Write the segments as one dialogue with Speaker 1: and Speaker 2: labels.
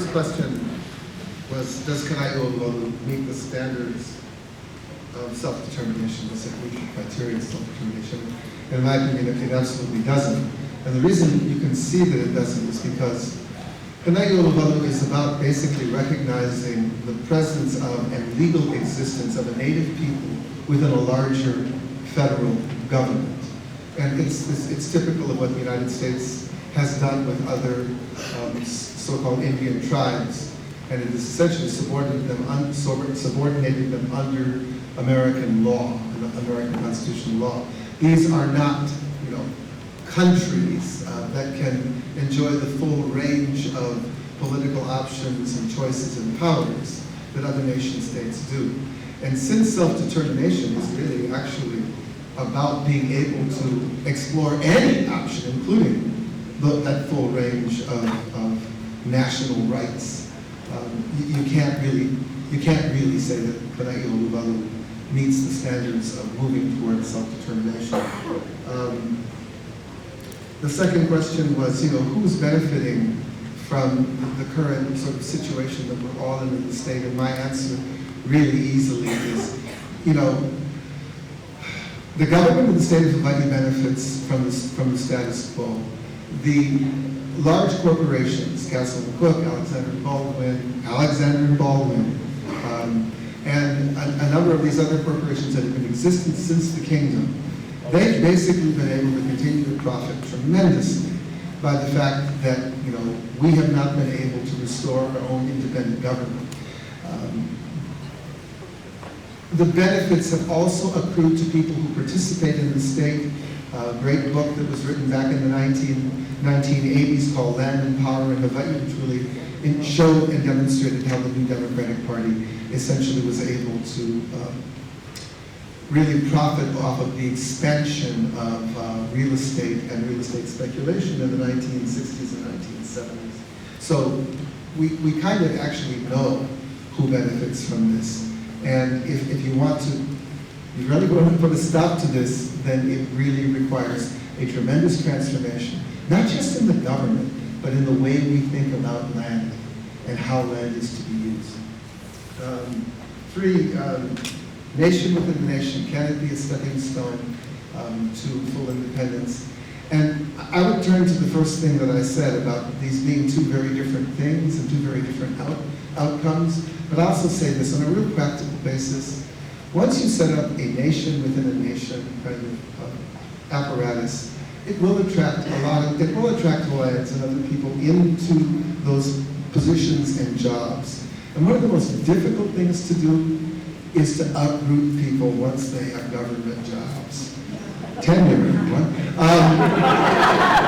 Speaker 1: first question was, does Kaleikoa meet the standards of self-determination? Does it meet the criteria of self-determination? In my opinion, it absolutely doesn't. And the reason you can see that it doesn't is because Kaleikoa is about basically recognizing the presence of and legal existence of a native people within a larger federal government. And it's typical of what the United States has done with other so-called Indian tribes, and it is essentially subordinated them under American law, American constitutional law. These are not, countries that can enjoy the full range of political options and choices and powers that other nation states do. And since self-determination is really actually about being able to explore any option, including that full range of national rights, you can't really say that Kaleikoa meets the standards of moving towards self-determination. The second question was, who's benefiting from the current sort of situation that we're all in the state? And my answer really easily is, the government of the state of Hawaii benefits from the status quo. The large corporations, Castle and Cook, Alexander and Baldwin, and a number of these other corporations that have been in existence since the kingdom, they've basically been able to continue to profit tremendously by the fact that we have not been able to restore our own independent government. The benefits have also accrued to people who participate in the state. A great book that was written back in the 1980s called Land and Power in Hawaii, which really showed and demonstrated how the new Democratic Party essentially was able to really profit off of the expansion of real estate and real estate speculation in the 1960s and 1970s. So we kind of actually know who benefits from this. And if you want to, if you really want to put a stop to this, then it really requires a tremendous transformation, not just in the government, but in the way we think about land and how land is to be used. Three, nation within the nation, can it be a stepping stone to full independence? And I would turn to the first thing that I said about these being two very different things and two very different outcomes. But I also say this on a real practical basis. Once you set up a nation within a nation kind of apparatus, it will attract Hawaiians and other people into those positions and jobs. And one of the most difficult things to do is to uproot people once they have government jobs. Tenure, everyone.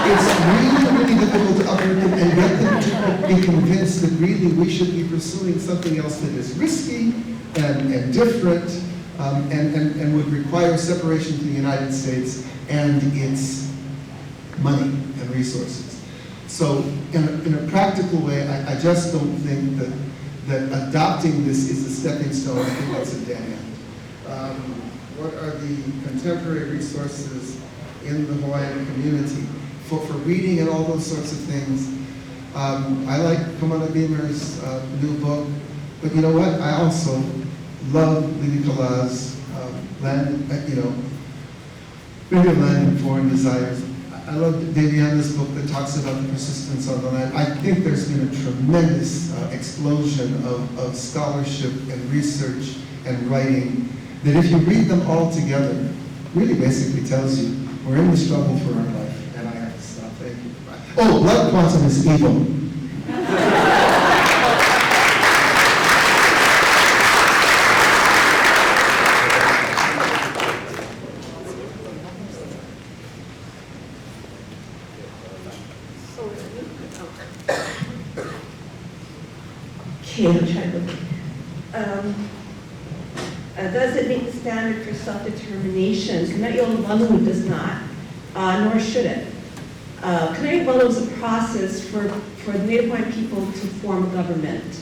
Speaker 1: It's really, really difficult to uproot them and get them to be convinced that really we should be pursuing something else that is risky and different and would require separation from the United States and its money and resources. So in a practical way, I just don't think that adopting this is a stepping stone. I think that's a dead end. What are the contemporary resources in the Hawaiian community for reading and all those sorts of things? I like Kamana Beamer's new book, but you know what? I also love Lilikalā's Land, Maybe Land and Foreign Desires. I love Davianna's book that talks about the persistence on the land. I think there's been a tremendous explosion of scholarship and research and writing that if you read them all together, really basically tells you we're in the struggle for our life, and I have to stop. Thank you. Oh, blood quantum is evil.
Speaker 2: Okay, I'll try to look. Does it meet the standard for self-determination? Kaleikoa does not, nor should it. Kaleikoa is a process for the Native Hawaiian people to form a government.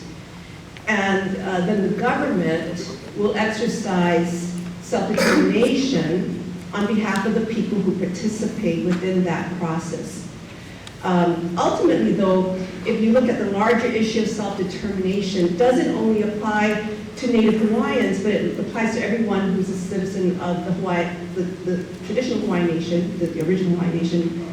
Speaker 2: And then the government will exercise self-determination on behalf of the people who participate within that process. Ultimately, though, if you look at the larger issue of self-determination, it doesn't only apply to Native Hawaiians, but it applies to everyone who's a citizen of the traditional Hawaiian nation, the original Hawaiian nation,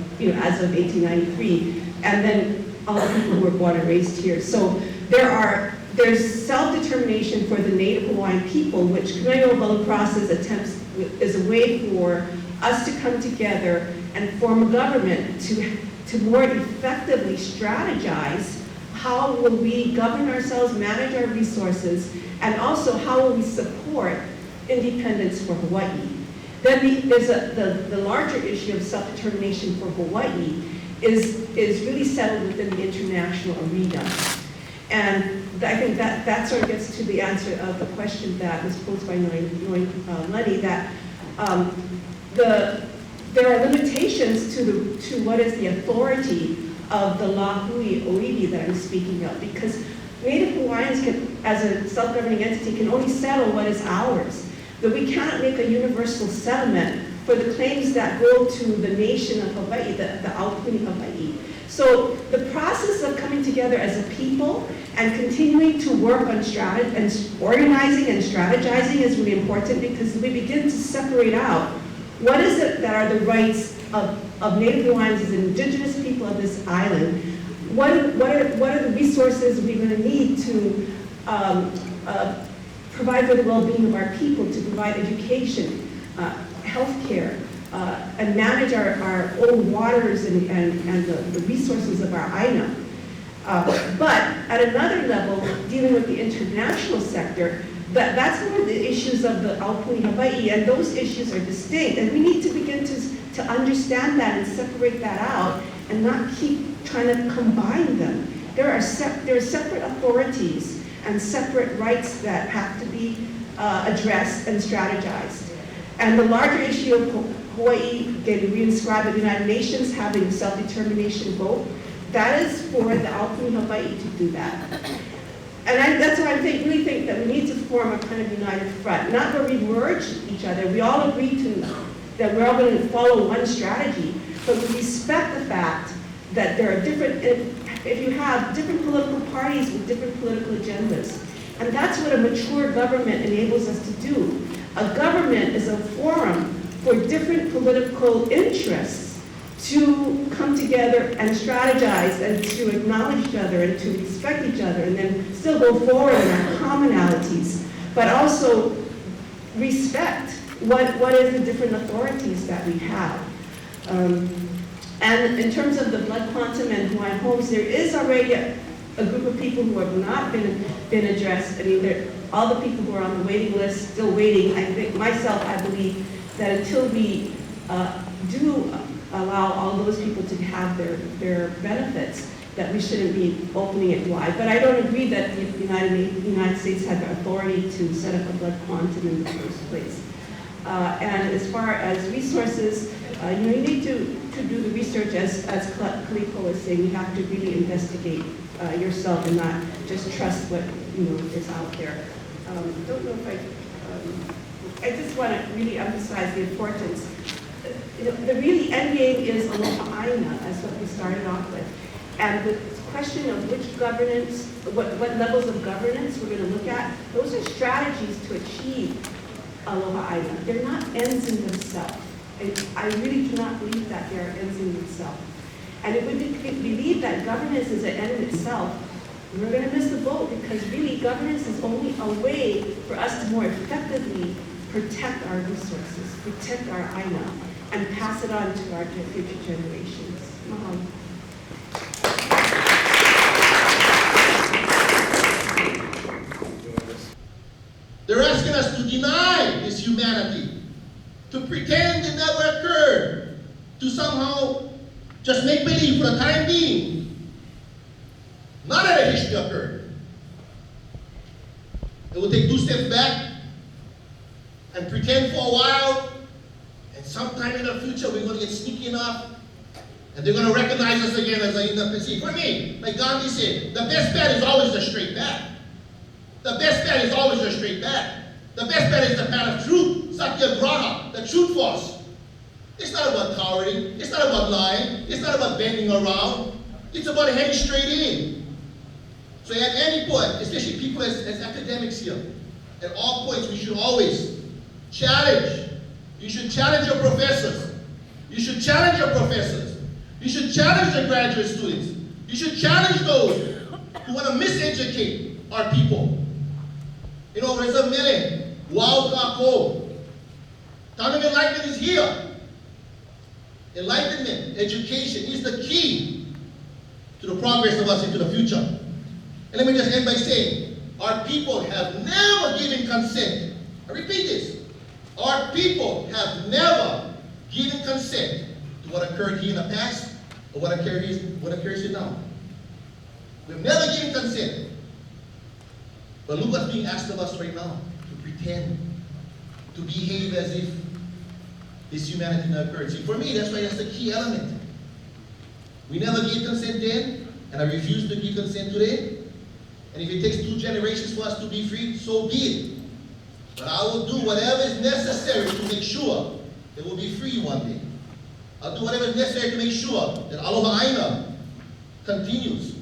Speaker 2: as of 1893, and then all the people who were born and raised here. So there's self-determination for the Native Hawaiian people, which Kaleikoa process attempts is a way for us to come together and form a government to more effectively strategize how will we govern ourselves, manage our resources, and also how will we support independence for Hawaii. Then there's the larger issue of self-determination for Hawaii is really settled within the international arena. And I think that sort of gets to the answer of the question that was posed by Lenny, that there are limitations to what is the authority of the Lāhui Ōiwi that I'm speaking of, because Native Hawaiians can, as a self-governing entity, can only settle what is ours. That we cannot make a universal settlement for the claims that go to the nation of Hawaii, the Aupuni Hawaii. So the process of coming together as a people and continuing to work on organizing and strategizing is really important, because we begin to separate out what is it that are the rights of Native Hawaiians as indigenous people of this island. What are the resources we're going to need to provide for the well-being of our people, to provide education, healthcare, and manage our own waters and the resources of our Aina. But at another level, dealing with the international sector, that's one of the issues of the Aupuni Hawaii, and those issues are distinct, and we need to begin to understand that and separate that out and not keep trying to combine them. There are separate authorities and separate rights that have to be addressed and strategized. And the larger issue of Hawaii getting reinscribed at the United Nations, having a self-determination vote, that is for the Aupuni Hawaii to do that. And that's why I really think that we need to form a kind of united front, not where we merge each other. We all agree that we're all going to follow one strategy, but we respect the fact that there are different, if you have different political parties with different political agendas. And that's what a mature government enables us to do. A government is a forum for different political interests to come together and strategize and to acknowledge each other and to respect each other and then still go forward in our commonalities, but also respect what is the different authorities that we have. And in terms of the blood quantum and Hawaiian homes, there is already a group of people who have not been addressed. I mean, all the people who are on the waiting list, still waiting. I think, I believe that until we do allow all those people to have their benefits, that we shouldn't be opening it wide. But I don't agree that the United States had the authority to set up a blood quantum in the first place. And as far as resources, you need to do the research, as Kaleikoa was saying. You have to really investigate yourself and not just trust what is out there. Don't know if I just want to really emphasize the importance. The really end game is Aloha Aina, as what we started off with. And the question of which governance, what levels of governance we're going to look at, those are strategies to achieve Aloha Aina. They're not ends in themselves. I really do not believe that they are ends in themselves. And if we believe that governance is an end in itself, we're going to miss the boat, because really governance is only a way for us to more effectively protect our resources, protect our Aina, and pass it on to our future generations. Mahalo.
Speaker 3: They're asking us to deny this humanity, to pretend it never occurred, to somehow just make believe for the time being, not that a history occurred. It will take 2 steps back and pretend for a while, and sometime in the future we're going to get sneaky enough, and they're going to recognize us again as Aina Pesi. For me, like Gandhi said, the best bet is always the straight path. The best bet is always the straight path. The best bet is the path of truth, Satyagraha, the truth force. It's not about cowering. It's not about lying. It's not about bending around. It's about heading straight in. So at any point, especially people as academics here, at all points we should always challenge. You should challenge your professors. You should challenge your professors. You should challenge the graduate students. You should challenge those who want to miseducate our people. You know, there's a minute. Wow, kako. Time of enlightenment is here. Enlightenment, education is the key to the progress of us into the future. And let me just end by saying, our people have never given consent. I repeat this. Our people have never given consent to what occurred here in the past or what occurs here now. We've never given consent. But look what's being asked of us right now, to pretend, to behave as if this humanity never occurred. See, for me, that's the key element. We never gave consent then, and I refuse to give consent today. And if it takes 2 generations for us to be free, so be it. But I will do whatever is necessary to make sure that we'll be free one day. I'll do whatever is necessary to make sure that Aloha Aina continues.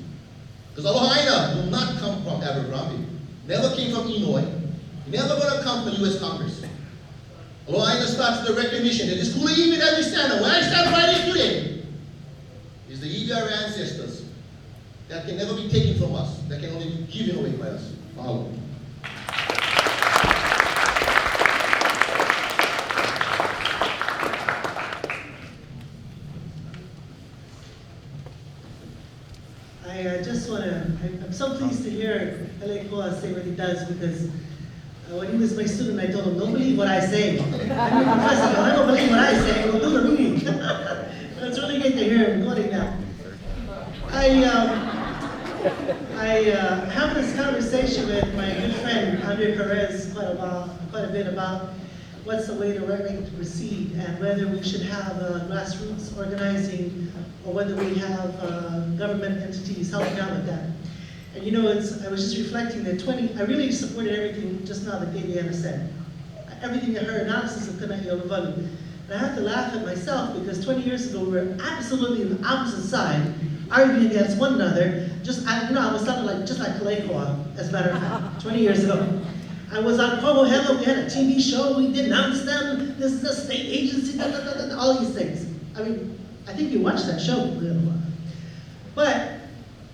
Speaker 3: Because Aloha Aina will not come from Abercrombie. Never came from Illinois. Never going to come from U.S. Congress. Aloha Aina starts the recognition that this Kuleiwi that we stand on, where I stand right here today, is the Ōiwi our ancestors that can never be taken from us, that can only be given away by us. Mahalo.
Speaker 4: I just want to, I'm so pleased to hear Kaleikoa say what he does, because when he was my student, I told him, don't believe what I say. I'm your professor, I don't believe what I say, we'll do the reading. It's really great to hear him quoting that. I have this conversation with my good friend, Andre Perez, quite a bit about what's the way to proceed, and whether we should have grassroots organizing, or whether we have government entities helping out with that. And you know, I was just reflecting that I really supported everything just now that Davianna said. Everything that her analysis of Kana'i Olovalu. And I have to laugh at myself, because 20 years ago we were absolutely on the opposite side, arguing against one another. I was sounding just like Kaleikoa, as a matter of fact, 20 years ago. I was on Provo Hello, we had a TV show, we denounced them, this is a state agency, all these things. I mean, I think you watched that show, but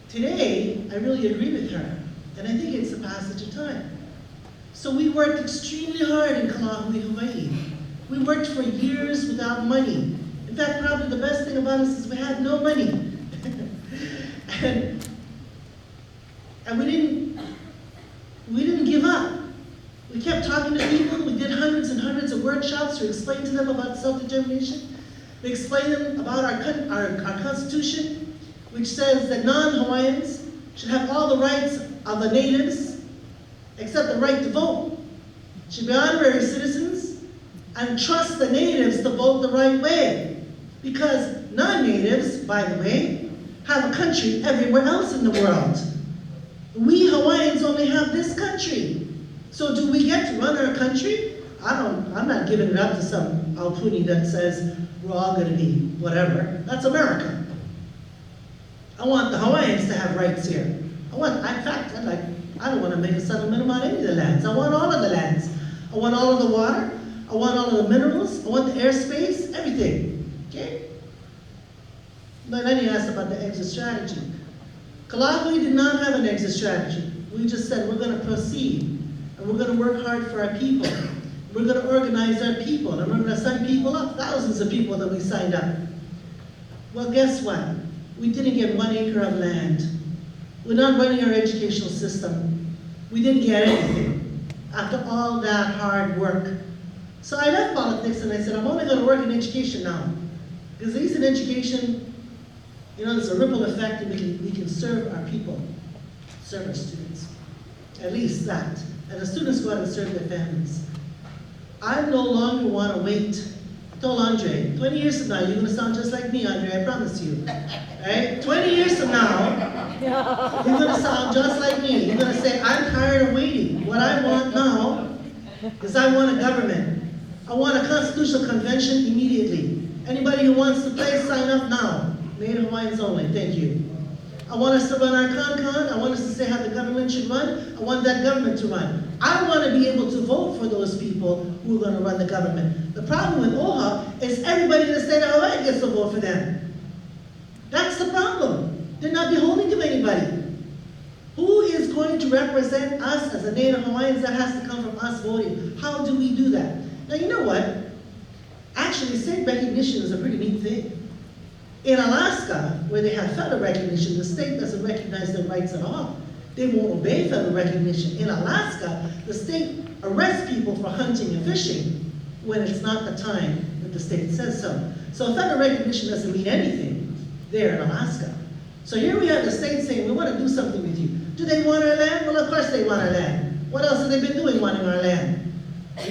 Speaker 4: today, I really agree with her, and I think it's the passage of time. So we worked extremely hard in Kalahui, Hawaii. We worked for years without money. In fact, probably the best thing about us is we had no money. and we didn't give up. We kept talking to people. We did hundreds and hundreds of workshops to explain to them about self-determination. We explained to them about our Constitution, which says that non-Hawaiians should have all the rights of the natives, except the right to vote, should be honorary citizens, and trust the natives to vote the right way. Because non-natives, by the way, have a country everywhere else in the world. We Hawaiians only have this country. So do we get to run our country? I'm not giving it up to some Alpuni that says we're all going to be whatever. That's America. I want the Hawaiians to have rights here. In fact, I don't want to make a settlement on any of the lands. I want all of the lands. I want all of the water. I want all of the minerals. I want the airspace, everything. Okay? But then you asked about the exit strategy. Kalahui did not have an exit strategy. We just said we're going to proceed, and we're going to work hard for our people. We're going to organize our people, and we're going to sign people up, thousands of people that we signed up. Well, guess what? We didn't get 1 acre of land. We're not running our educational system. We didn't get anything after all that hard work. So I left politics and I said, I'm only going to work in education now. Because at least in education, you know, there's a ripple effect, and we can serve our people, serve our students. At least that. And the students go out and serve their families. I no longer want to wait. I told Andre, 20 years from now, you're going to sound just like me, Andre, I promise you. Right? 20 years from now, you're going to sound just like me. You're going to say, I'm tired of waiting. What I want now is I want a government. I want a constitutional convention immediately. Anybody who wants to play, sign up now. Native Hawaiians only, thank you. I want us to run our con-con. I want us to say how the government should run. I want that government to run. I want to be able to vote for those people who are going to run the government. The problem with OHA is everybody in the state of Hawaii gets to vote for them. That's the problem. They're not beholden to anybody. Who is going to represent us as a Native Hawaiians? That has to come from us voting. How do we do that? Now, you know what? Actually, state recognition is a pretty neat thing. In Alaska, where they have federal recognition, the state doesn't recognize their rights at all. They won't obey federal recognition. In Alaska, the state arrests people for hunting and fishing when it's not the time that the state says so. So federal recognition doesn't mean anything there in Alaska. So here we have the state saying, we want to do something with you. Do they want our land? Well, of course they want our land. What else have they been doing wanting our land?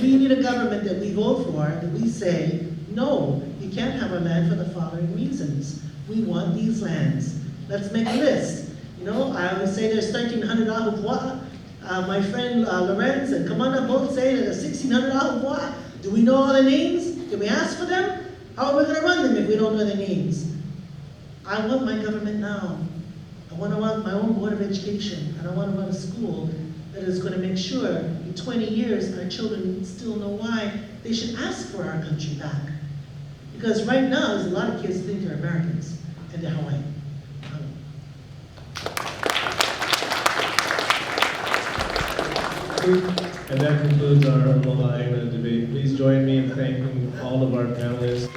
Speaker 4: We need a government that we vote for, that we say, no, you can't have our land for the following reasons. We want these lands. Let's make a list. You know, I always say there's 1,300 ahupua'a. My friend Lorenz and Kamana both say that there's 1,600 ahupua'a. Do we know all the names? Can we ask for them? How are we going to run them if we don't know their names? I want my government now. I want to run my own board of education, and I want to run a school that is going to make sure in 20 years our children still know why they should ask for our country back. Because right now, there's a lot of kids who think they're Americans, and they're Hawaiian.
Speaker 5: And that concludes our Aloha Aina debate. Please join me in thanking all of our panelists.